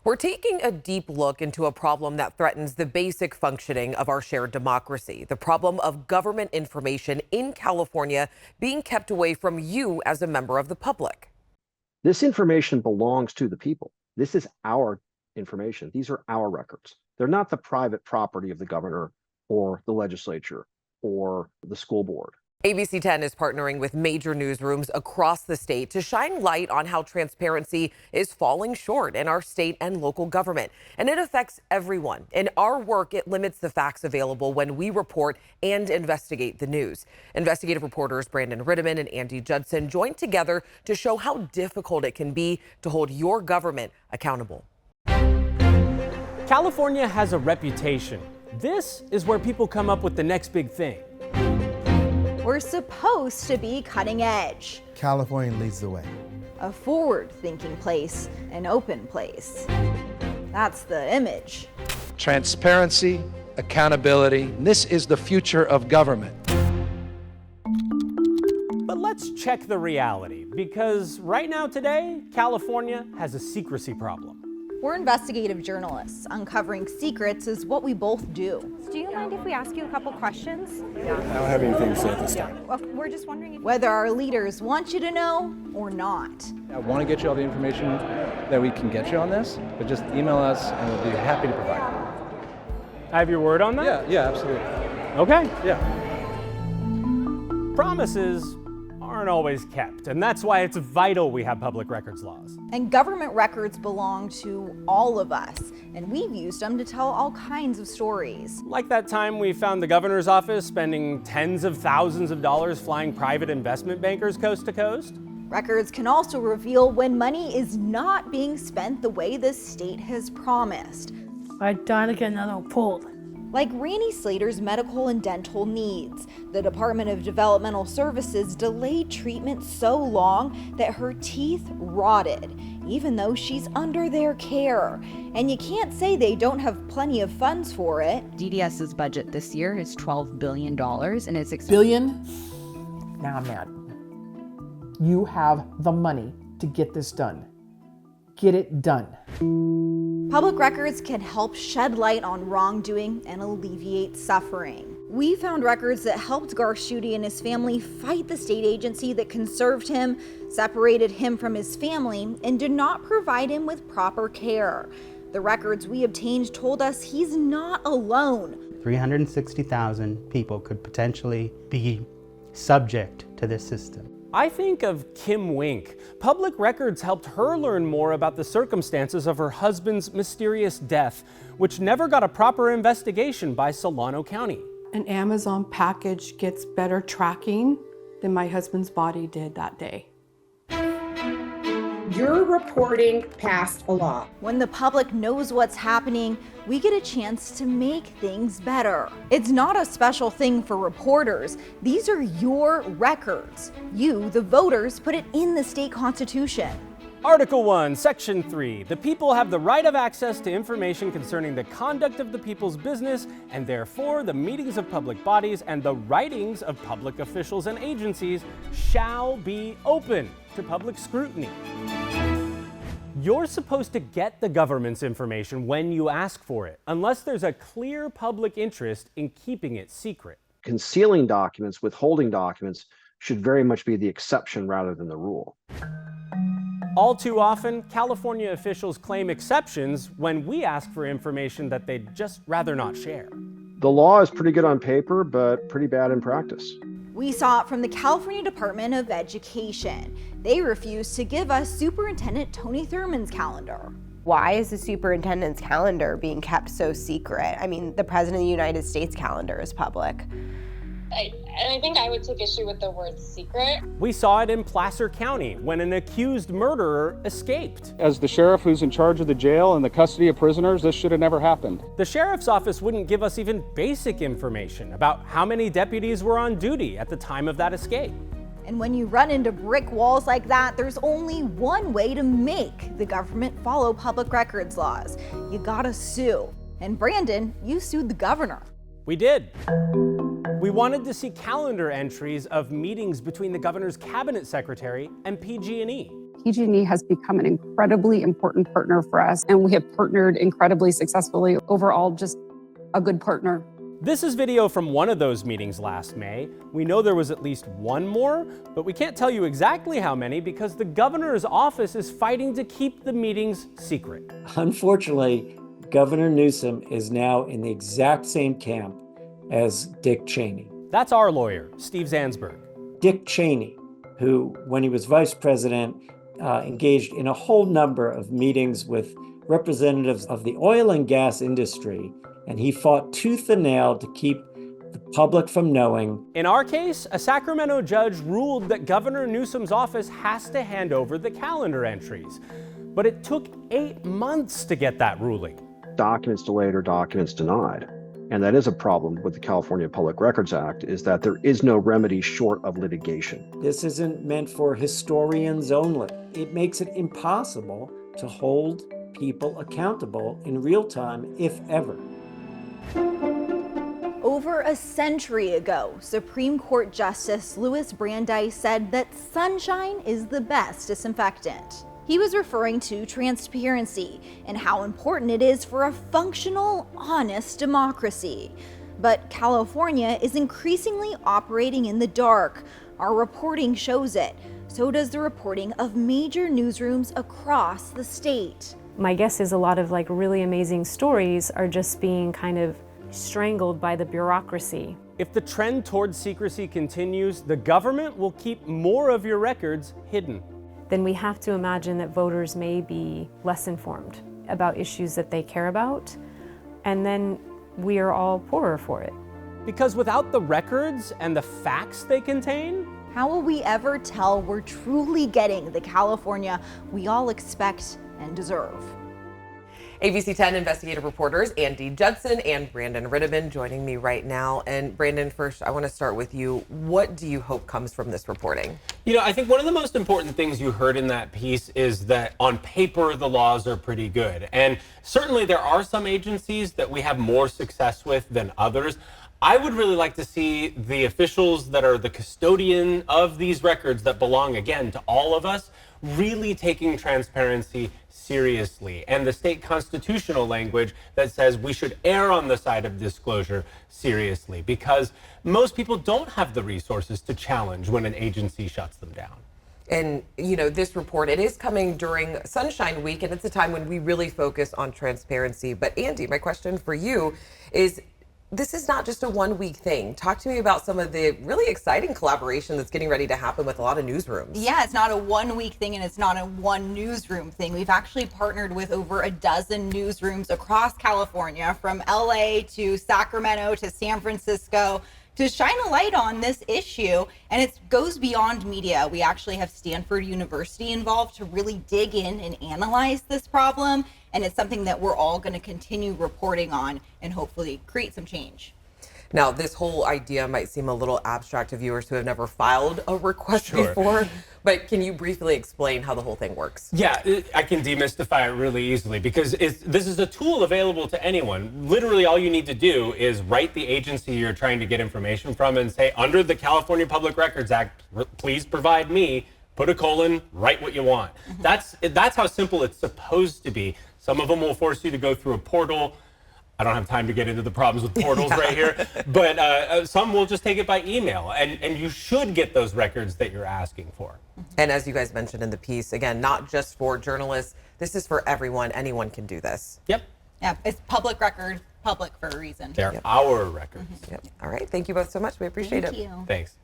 We're taking a deep look into a problem that threatens the basic functioning of our shared democracy, the problem of government information in California being kept away from you as a member of the public. This information belongs to the people. This is our information. These are our records. They're not the private property of the governor or the legislature or the school board. ABC 10 is partnering with major newsrooms across the state to shine light on how transparency is falling short in our state and local government. And it affects everyone. In our work, it limits the facts available when we report and investigate the news. Investigative reporters Brandon Ritteman and Andy Judson joined together to show how difficult it can be to hold your government accountable. California has a reputation. This is where people come up with the next big thing. We're supposed to be cutting edge. California leads the way. A forward-thinking place, an open place. That's the image. Transparency, accountability, this is the future of government. But let's check the reality, because right now today, California has a secrecy problem. We're investigative journalists. Uncovering secrets is what we both do. Do you mind if we ask you a couple questions? I don't have anything to say at this time. Well, we're just wondering if... Whether our leaders want you to know or not. I want to get you all the information that we can get you on this, but just email us and we'll be happy to provide it. I have your word on that? Yeah, absolutely. Okay. Yeah. Promises aren't always kept, and that's why it's vital we have public records laws. And government records belong to all of us, and we've used them to tell all kinds of stories. Like that time we found the governor's office spending tens of thousands of dollars flying private investment bankers coast to coast. Records can also reveal when money is not being spent the way the state has promised. I died to get another pulled. Like Randy Slater's medical and dental needs. The Department of Developmental Services delayed treatment so long that her teeth rotted, even though she's under their care. And you can't say they don't have plenty of funds for it. DDS's budget this year is $12 billion, and it's billion? Now I'm mad. You have the money to get this done. Get it done. Public records can help shed light on wrongdoing and alleviate suffering. We found records that helped Garshuti and his family fight the state agency that conserved him, separated him from his family, and did not provide him with proper care. The records we obtained told us he's not alone. 360,000 people could potentially be subject to this system. I think of Kim Wink. Public records helped her learn more about the circumstances of her husband's mysterious death, which never got a proper investigation by Solano County. An Amazon package gets better tracking than my husband's body did that day. You're reporting past a law. When the public knows what's happening, we get a chance to make things better. It's not a special thing for reporters. These are your records. You, the voters, put it in the state constitution. Article 1, Section 3. The people have the right of access to information concerning the conduct of the people's business, and therefore the meetings of public bodies and the writings of public officials and agencies shall be open to public scrutiny. You're supposed to get the government's information when you ask for it, unless there's a clear public interest in keeping it secret. Concealing documents, withholding documents should very much be the exception rather than the rule. All too often, California officials claim exceptions when we ask for information that they'd just rather not share. The law is pretty good on paper, but pretty bad in practice. We saw it from the California Department of Education. They refused to give us Superintendent Tony Thurmond's calendar. Why is the superintendent's calendar being kept so secret? I mean, the President of the United States calendar is public. I think I would take issue with the word secret. We saw it in Placer County when an accused murderer escaped. As the sheriff who's in charge of the jail and the custody of prisoners, this should have never happened. The sheriff's office wouldn't give us even basic information about how many deputies were on duty at the time of that escape. And when you run into brick walls like that, there's only one way to make the government follow public records laws. You gotta sue. And Brandon, you sued the governor. We did. We wanted to see calendar entries of meetings between the governor's cabinet secretary and PG&E. PG&E has become an incredibly important partner for us, and we have partnered incredibly successfully. Overall, just a good partner. This is video from one of those meetings last May. We know there was at least one more, but we can't tell you exactly how many because the governor's office is fighting to keep the meetings secret. Unfortunately, Governor Newsom is now in the exact same camp as Dick Cheney. That's our lawyer, Steve Zansberg. Dick Cheney, who, when he was vice president, engaged in a whole number of meetings with representatives of the oil and gas industry, and he fought tooth and nail to keep the public from knowing. In our case, a Sacramento judge ruled that Governor Newsom's office has to hand over the calendar entries. But it took 8 months to get that ruling. Documents delayed or documents denied. And that is a problem with the California Public Records Act, is that there is no remedy short of litigation. This isn't meant for historians only. It makes it impossible to hold people accountable in real time, if ever. Over a century ago, Supreme Court Justice Louis Brandeis said that sunshine is the best disinfectant. He was referring to transparency and how important it is for a functional, honest democracy. But California is increasingly operating in the dark. Our reporting shows it. So does the reporting of major newsrooms across the state. My guess is a lot of really amazing stories are just being kind of strangled by the bureaucracy. If the trend towards secrecy continues, the government will keep more of your records hidden. Then we have to imagine that voters may be less informed about issues that they care about, and then we are all poorer for it. Because without the records and the facts they contain, how will we ever tell we're truly getting the California we all expect and deserve? ABC 10 investigative reporters Andy Judson and Brandon Rittiman joining me right now. And Brandon, first, I want to start with you. What do you hope comes from this reporting? I think one of the most important things you heard in that piece is that on paper, the laws are pretty good. And certainly there are some agencies that we have more success with than others. I would really like to see the officials that are the custodian of these records that belong, again, to all of us, really taking transparency seriously, and the state constitutional language that says we should err on the side of disclosure seriously, because most people don't have the resources to challenge when an agency shuts them down. And, this report, it is coming during Sunshine Week, and it's a time when we really focus on transparency. But Andy, my question for you is, this is not just a one-week thing. Talk to me about some of the really exciting collaboration that's getting ready to happen with a lot of newsrooms. Yeah, it's not a one-week thing and it's not a one newsroom thing. We've actually partnered with over a dozen newsrooms across California, from LA to Sacramento to San Francisco, to shine a light on this issue. And it goes beyond media. We actually have Stanford University involved to really dig in and analyze this problem. And it's something that we're all going to continue reporting on and hopefully create some change. Now, this whole idea might seem a little abstract to viewers who have never filed a request before, but can you briefly explain how the whole thing works? Yeah, I can demystify it really easily, because this is a tool available to anyone. Literally, all you need to do is write the agency you're trying to get information from and say, under the California Public Records Act, please provide me, put a colon, write what you want. That's how simple it's supposed to be. Some of them will force you to go through a portal. I don't have time to get into the problems with portals right here, but some will just take it by email, and you should get those records that you're asking for. And as you guys mentioned in the piece, again, not just for journalists, this is for everyone. Anyone can do this. Yep. Yeah, it's public record, public for a reason. They're our records. Yep. All right. Thank you both so much. We appreciate it. Thank you. Thanks.